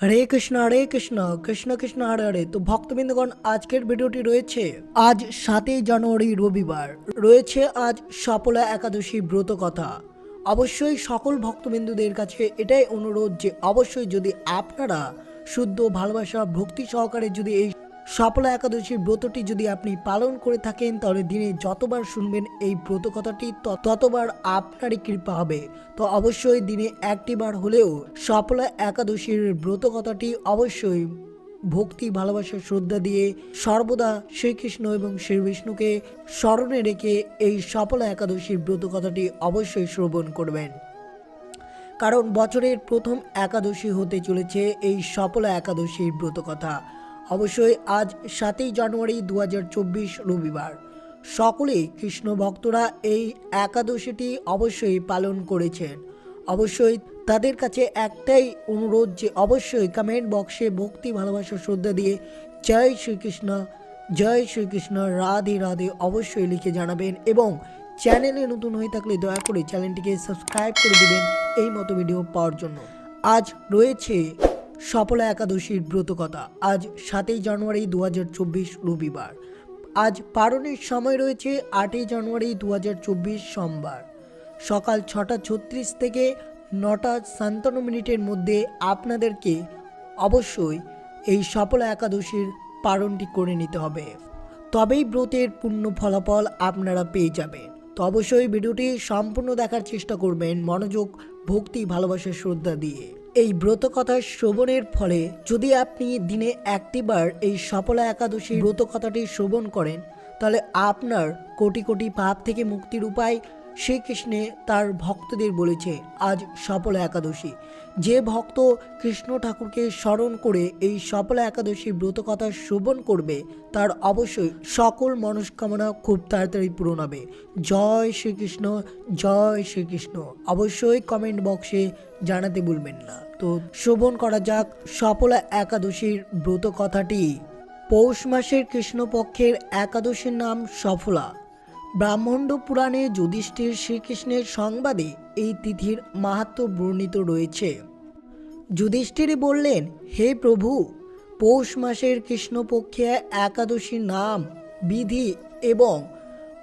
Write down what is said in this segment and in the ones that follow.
হরে কৃষ্ণ কৃষ্ণ কৃষ্ণ হরে হরে। তো ভক্তবৃন্দগণ, আজকের ভিডিওটি রয়েছে আজ 7 জানুয়ারি রবিবার, রয়েছে আজ সফলা একাদশী ব্রত কথা। অবশ্যই সকল ভক্তবিন্দুদের কাছে এটাই অনুরোধ যে অবশ্যই যদি আপনারা শুদ্ধ ভালোবাসা ভক্তি সহকারে যদি এই সফলা একাদশীর ব্রতটি যদি আপনি পালন করে থাকেন, তাহলে দিনে যতবার শুনবেন এই ব্রত কথাটি ততবার আপনারই কৃপা হবে। তো অবশ্যই দিনে একটি বার হলেও সফলা একাদশীর ব্রত কথাটি অবশ্যই ভক্তি ভালোবাসা শ্রদ্ধা দিয়ে সর্বদা শ্রীকৃষ্ণ এবং শ্রী বিষ্ণুকে স্মরণে রেখে এই সফলা একাদশীর ব্রত কথাটি অবশ্যই শ্রবণ করবেন। কারণ বছরের প্রথম একাদশী হতে চলেছে এই সফলা একাদশীর ব্রত কথা। অবশ্যই আজ 7 জানুয়ারি 2024 রবিবার। সকলেই কৃষ্ণ ভক্তরা এই একাদশীটি অবশ্যই পালন করেছেন। অবশ্যই তাদের কাছে একটাই অনুরোধ যে অবশ্যই কমেন্ট বক্সে ভক্তি ভালোবাসা শ্রদ্ধা দিয়ে জয় শ্রীকৃষ্ণ রাধে রাধে অবশ্যই লিখে জানাবেন, এবং চ্যানেলে নতুন হয়ে থাকলে দয়া করে চ্যানেলটিকে সাবস্ক্রাইব করে দেবেন এই মতো ভিডিও পাওয়ার জন্য। আজ রয়েছে সফলা একাদশীর ব্রত কথা। আজ 7 জানুয়ারি 2024 রবিবার। আজ পারণের সময় রয়েছে 8 জানুয়ারি 2024 সোমবার সকাল 6:36 থেকে 9:57 মধ্যে আপনাদেরকে অবশ্যই এই সফলা একাদশীর পালনটি করে নিতে হবে, তবেই ব্রতের পূর্ণ ফলাফল আপনারা পেয়ে যাবেন। তো অবশ্যই ভিডিওটি সম্পূর্ণ দেখার চেষ্টা করবেন মনোযোগ ভক্তি ভালোবাসা শ্রদ্ধা দিয়ে। এই ব্রত কথা শ্রবণের ফলে যদি আপনি দিনে একটিবার এই সফলা একাদশী ব্রত কথাটি শ্রবণ করেন, তাহলে আপনার কোটি কোটি পাপ থেকে মুক্তির উপায় শ্রীকৃষ্ণে তার ভক্তদের বলেছে। আজ সফলা একাদশী, যে ভক্ত কৃষ্ণ ঠাকুরকে স্মরণ করে এই সফলা একাদশী ব্রত কথা শ্রবণ করবে, তার অবশ্যই সকল মনস্কামনা খুব তাড়াতাড়ি পূরণ হবে। জয় শ্রীকৃষ্ণ, জয় শ্রীকৃষ্ণ অবশ্যই কমেন্ট বক্সে জানাতে ভুলবেন না। তো শ্রবণ করা যাক সফলা একাদশীর ব্রত কথাটি। পৌষ মাসের কৃষ্ণপক্ষের একাদশীর নাম সফলা। ব্রাহ্মণ্ড পুরাণে যুধিষ্ঠির শ্রীকৃষ্ণের সংবাদে এই তিথির মাহাত্ম্য বর্ণিত রয়েছে। যুধিষ্ঠির বললেন, হে প্রভু, পৌষ মাসের কৃষ্ণপক্ষে একাদশীর নাম, বিধি এবং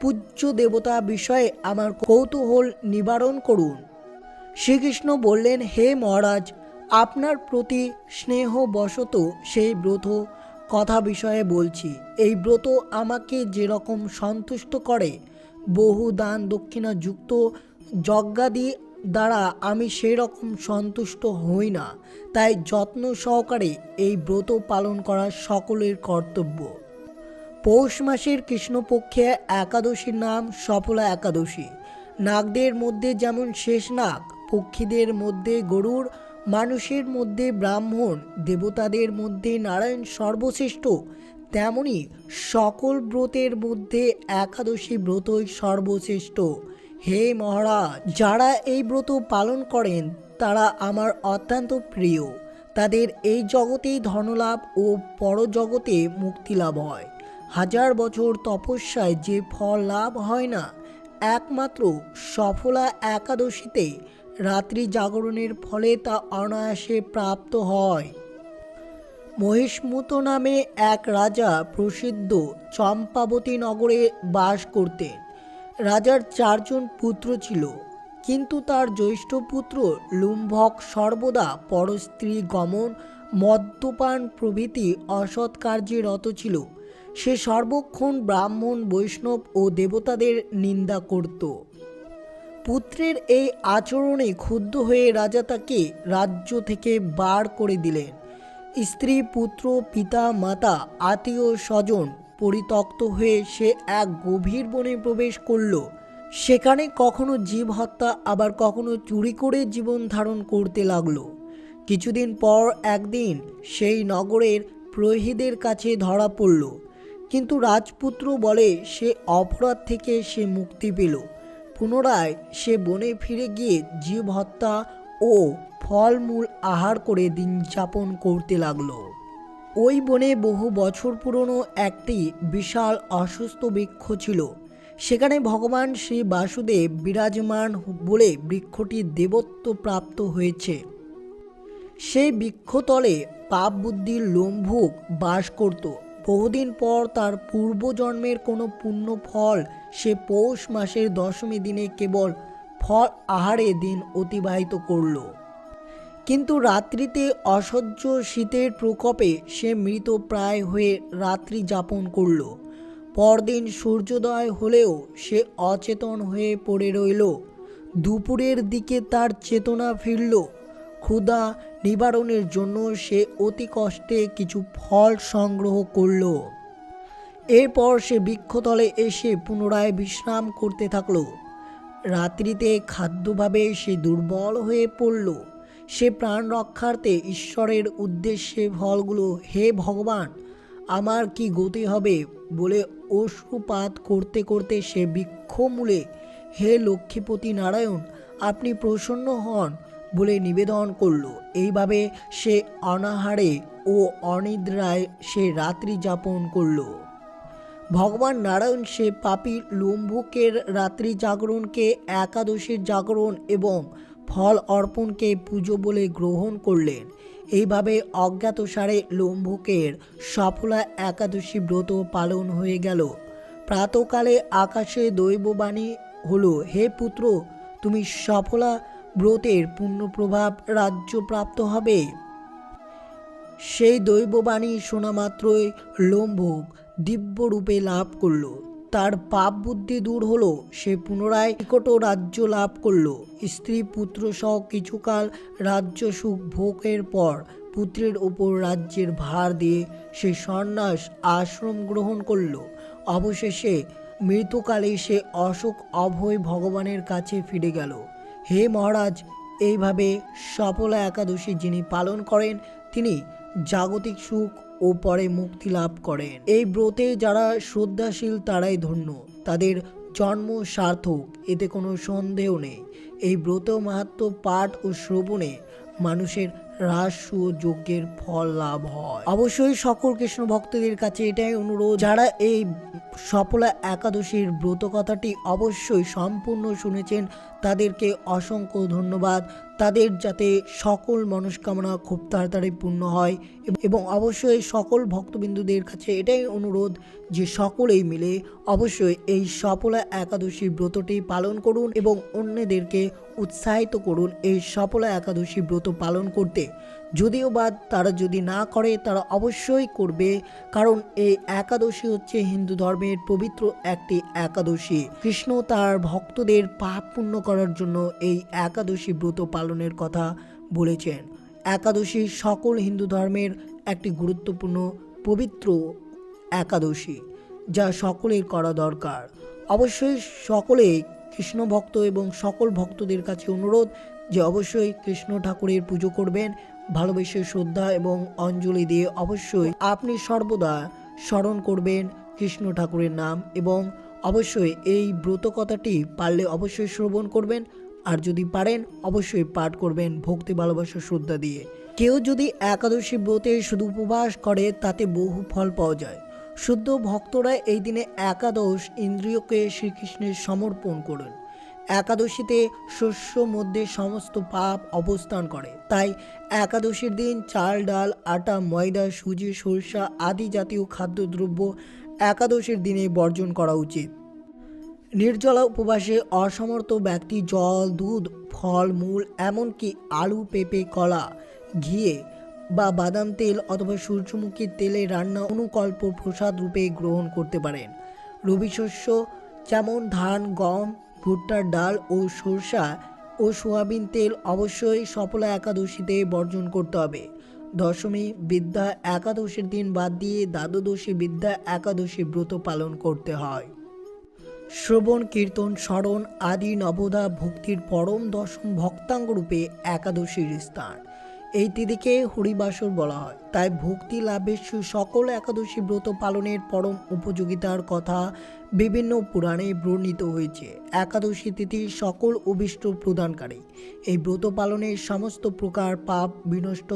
পূজ্য দেবতা বিষয়ে আমার কৌতূহল নিবারণ করুন। শ্রীকৃষ্ণ বললেন, হে মহারাজ, আপনার প্রতি স্নেহবশত সেই ব্রত কথা বিষয়ে বলছি। এই ব্রত আমাকে যেরকম সন্তুষ্ট করে, বহু দান দক্ষিণা যুক্ত যজ্ঞাদি দ্বারা আমি সেই রকম সন্তুষ্ট হই না। তাই যত্ন সহকারে এই ব্রত পালন করা সকলের কর্তব্য। পৌষ মাসের কৃষ্ণপক্ষে একাদশীর নাম সফলা একাদশী। নাগদের মধ্যে যেমন শেষ নাগ, পক্ষীদের মধ্যে গরুড়, মানুষের মধ্যে ব্রাহ্মণ, দেবতাদের মধ্যে নারায়ণ সর্বশ্রেষ্ঠ, তেমনি সকল ব্রতের মধ্যে একাদশী ব্রতই সর্বশ্রেষ্ঠ। হে মহারাজ, যারা এই ব্রত পালন করেন তারা আমার অত্যন্ত প্রিয়। তাদের এই জগতেই ধনলাভ ও পরজগতে মুক্তিলাভ হয়। 1000 বছর তপস্যায় যে ফল লাভ হয় না, একমাত্র সফলা একাদশীতে রাত্রি জাগরণের ফলে তা অনায়াসে প্রাপ্ত হয়। মহিষ্মুত নামে এক রাজা প্রসিদ্ধ চম্পাবতী নগরে বাস করতেন। রাজার 4 জন পুত্র ছিল, কিন্তু তার জ্যৈষ্ঠ পুত্র লুম্ভক সর্বদা পরস্ত্রী গমন, মদ্যপান প্রভৃতি অসৎ কার্যে রত ছিল। সে সর্বক্ষণ ব্রাহ্মণ, বৈষ্ণব ও দেবতাদের নিন্দা করত। পুত্রের এই আচরণে ক্ষুব্ধ হয়ে রাজা তাকে রাজ্য থেকে বার করে দিলেন। স্ত্রী, পুত্র, পিতা, মাতা, আত্মীয় স্বজন পরিত্যক্ত হয়ে সে এক গভীর বনে প্রবেশ করল। সেখানে কখনো জীব হত্যা, আবার কখনো চুরি করে জীবন ধারণ করতে লাগলো। কিছুদিন পর একদিন সেই নগরের প্রহরীদের কাছে ধরা পড়ল, কিন্তু রাজপুত্র বলে সে অপরাধ থেকে সে মুক্তি পেল। পুনরায় সে বনে ফিরে গিয়ে জীব হত্যা ও ফলমূল আহার করে দিন যাপন করতে লাগলো। ওই বনে বহু বছর পুরনো একটি বিশাল অসুস্থ বৃক্ষ ছিল। সেখানে ভগবান শ্রী বাসুদেব বিরাজমান বলে বৃক্ষটি দেবত্ব প্রাপ্ত হয়েছে। সেই বৃক্ষতলে পাপ বুদ্ধির লোমভুক বাস করত। বহুদিন পর তার পূর্বজন্মের কোনো পুণ্য ফল সে পৌষ মাসের দশমী দিনে কেবল ফল আহারে দিন অতিবাহিত করল। কিন্তু রাত্রিতে অসহ্য শীতের প্রকোপে সে মৃত প্রায় হয়ে রাত্রি যাপন করল। পরদিন সূর্যোদয় হলেও সে অচেতন হয়ে পড়ে রইল। দুপুরের দিকে তার চেতনা ফিরল। ক্ষুধা নিবারণের জন্য সে অতি কষ্টে কিছু ফল সংগ্রহ করল। এরপর সে বৃক্ষতলে এসে পুনরায় বিশ্রাম করতে থাকল। রাত্রিতে খাদ্যভাবে সে দুর্বল হয়ে পড়ল। সে প্রাণ রক্ষার্থে ঈশ্বরের উদ্দেশ্যে ফলগুলো, হে ভগবান আমার কি গতি হবে বলে অশ্রুপাত করতে করতে সে বৃক্ষমূলে, হে লক্ষ্মীপতি নারায়ণ আপনি প্রসন্ন হন বলে নিবেদন করল। এইভাবে সে অনাহারে ও অনিদ্রায় সে রাত্রি যাপন করল। ভগবান নারায়ণ সে পাপী লোমভুকের রাত্রি জাগরণকে একাদশীর জাগরণ এবং ফল অর্পণকে পুজো বলে গ্রহণ করলেন। এইভাবে অজ্ঞাতসারে লোমভুকের সফলা একাদশী ব্রত পালন হয়ে গেল। প্রাতকালে আকাশে দৈববাণী হলো, হে পুত্র তুমি সফলা ব্রতের পুণ্যপ্রভাব রাজ্যপ্রাপ্ত হবে। সেই দৈববাণী শোনা মাত্রই লোমভুক দিব্যরূপে লাভ করল। তার পাপ বুদ্ধি দূর হলো। সে পুনরায় নিকট রাজ্য লাভ করল। স্ত্রী পুত্র সহ কিছুকাল রাজ্য সুখ ভোগের পর পুত্রের উপর রাজ্যের ভার দিয়ে সে সন্ন্যাস আশ্রম গ্রহণ করল। অবশেষে মৃত্যুকালে সে অশোক অভয় ভগবানের কাছে ফিরে গেল। হে মহারাজ, এইভাবে সফলা একাদশী যিনি পালন করেন তিনি জাগতিক সুখ ও পরে মুক্তি লাভ করেন। এই ব্রতে যারা শ্রদ্ধাশীল তারাই ধন্য, তাদের জন্ম সার্থক, এতে কোনো সন্দেহ নেই। এই ব্রত মাহাত্ম্য পাঠ ও শ্রবণে মানুষের রাজস্ব যজ্ঞের ফল লাভ হয়। অবশ্যই সকল কৃষ্ণ ভক্তদের কাছে এটাই অনুরোধ, যারা এই সফলা একাদশীর ব্রত কথাটি অবশ্যই সম্পূর্ণ শুনেছেন তাদেরকে অসংখ্য ধন্যবাদ। তাদের যাতে সকল মনস্কামনা খুব তাড়াতাড়ি পূর্ণ হয় এবং অবশ্যই সকল ভক্তবিন্দুদের কাছে এটাই অনুরোধ যে সকলেই মিলে অবশ্যই এই সফলা একাদশী ব্রতটি পালন করুন এবং অন্যদেরকে উৎসাহিত করুন এই সফলা একাদশী ব্রত পালন করতে। যদিও বা তারা যদি না করে তারা অবশ্যই করবে, কারণ এই একাদশী হচ্ছে হিন্দু ধর্মের পবিত্র একটি একাদশী। কৃষ্ণ তার ভক্তদের পাপ পুণ্য করার জন্য এই একাদশী ব্রত পালনের কথা বলেছেন। একাদশী সকল হিন্দু ধর্মের একটি গুরুত্বপূর্ণ পবিত্র একাদশী, যা সকলের করা দরকার। অবশ্যই সকলেই কৃষ্ণ ভক্ত এবং সকল ভক্তদের কাছে অনুরোধ যে অবশ্যই কৃষ্ণ ঠাকুরের পুজো করবেন, ভালোবেসে শ্রদ্ধা এবং অঞ্জলি দিয়ে অবশ্যই আপনি সর্বদা স্মরণ করবেন কৃষ্ণ ঠাকুরের নাম এবং অবশ্যই এই ব্রত কথাটি পারলে অবশ্যই শ্রবণ করবেন, আর যদি পারেন অবশ্যই পাঠ করবেন ভক্তি ভালোবাসা শ্রদ্ধা দিয়ে। কেউ যদি একাদশী ব্রতে শুধু উপবাস করে তাতে বহু ফল পাওয়া যায়। শুদ্ধ ভক্তরা এই দিনে একাদশ ইন্দ্রিয়কে শ্রীকৃষ্ণের সমর্পণ করুন। একাদশীতে শস্য মধ্যে সমস্ত পাপ অবস্থান করে, তাই একাদশীর দিন চাল ডাল আটা ময়দা সুজি সরিষা আদি জাতীয় খাদ্যদ্রব্য একাদশীর দিনে বর্জন করা উচিত। নির্জলা উপবাসে অসমর্থ ব্যক্তি জল দুধ ফল মূল এমনকি আলু পেঁপে কলা ঘিয়ে বা বাদাম তেল অথবা সূর্যমুখীর তেলে রান্না অনুকল্প প্রসাদ রূপে গ্রহণ করতে পারেন। রবি শস্য যেমন ধান গম ভুট্টার ডাল ও সরষা ও সোয়াবিন তেল অবশ্যই সফলা একাদশীতে বর্জন করতে হবে। দশমী বিদ্যা একাদশীর দিন বাদ দিয়ে দ্বাদশী বিদ্যা একাদশী ব্রত পালন করতে হয়। শ্রবণ কীর্তন স্মরণ আদি নবদা ভক্তির পরম দশম ভক্তাঙ্গ রূপে একাদশীর স্থান। এই তিথিকে হরিবাসর বলা হয়, তাই ভক্তি লাভের সকল একাদশী ব্রত পালনের পরম উপযোগিতার কথা বিভিন্ন পুরাণে বর্ণিত হয়েছে। একাদশী তিথি সকল অভীষ্ট প্রদানকারী। এই ব্রত পালনের সমস্ত প্রকার পাপ বিনষ্ট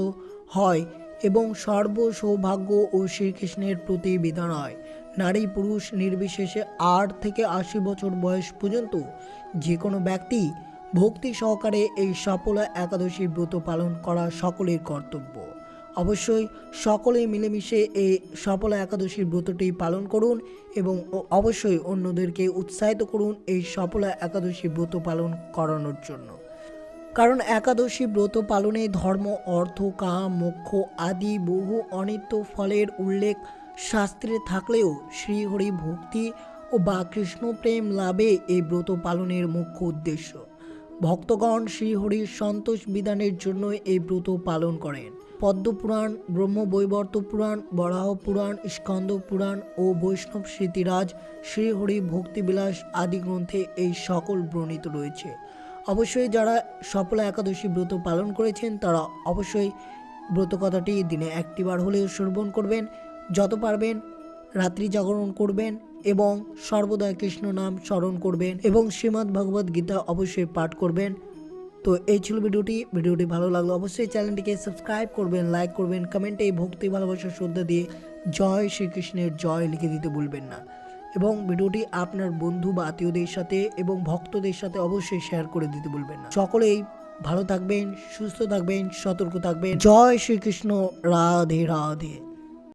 হয় এবং সর্ব সৌভাগ্য ও শ্রীকৃষ্ণের প্রতি বিধান হয়। নারী পুরুষ নির্বিশেষে 8 থেকে 80 বছর বয়স পর্যন্ত যে কোনো ব্যক্তি ভক্তি সহকারে এই সফলা একাদশী ব্রত পালন করা সকলের কর্তব্য। অবশ্যই সকলে মিলেমিশে এই সফলা একাদশীর ব্রতটি পালন করুন এবং অবশ্যই অন্যদেরকে উৎসাহিত করুন এই সফলা একাদশী ব্রত পালন করানোর জন্য। কারণ একাদশী ব্রত পালনে ধর্ম, অর্থ, কাম, মোক্ষ আদি বহু অনিত্য ফলের উল্লেখ শাস্ত্রে থাকলেও শ্রীহরি ভক্তি ও বা কৃষ্ণ প্রেম লাভে এই ব্রত পালনের মুখ্য উদ্দেশ্য। ভক্তগণ শ্রীহরির সন্তোষ বিধানের জন্য এই ব্রত পালন করেন। পদ্মপুরাণ, ব্রহ্মবৈবর্ত পুরাণ, বরাহ পুরাণ, স্কন্দ পুরাণ ও বৈষ্ণব স্মৃতিরাজ, শ্রীহরি ভক্তিবিলাস আদি গ্রন্থে এই সকল বর্ণিত রয়েছে। অবশ্যই যারা সফলা একাদশী ব্রত পালন করেছেন তারা অবশ্যই ব্রত কথাটি দিনে একটিবার হলেও শ্রবণ করবেন, যত পারবেন রাত্রি জাগরণ করবেন এবং সর্বদা কৃষ্ণ নাম স্মরণ করবেন এবং শ্রীমদ্ ভগবদ গীতা অবশ্যই পাঠ করবেন। তো এই ছিল ভিডিওটি ভালো লাগলো অবশ্যই চ্যানেলটিকে সাবস্ক্রাইব করবেন, লাইক করবেন, কমেন্টে ভক্তি ভালোবাসা শ্রদ্ধা দিয়ে জয় শ্রীকৃষ্ণের জয় লিখে দিতে ভুলবেন না এবং ভিডিওটি আপনার বন্ধু বা আত্মীয়দের সাথে এবং ভক্তদের সাথে অবশ্যই শেয়ার করে দিতে ভুলবেন না। সকলেই ভালো থাকবেন, সুস্থ থাকবেন, সতর্ক থাকবেন। জয় শ্রীকৃষ্ণ। রাধে রাধে।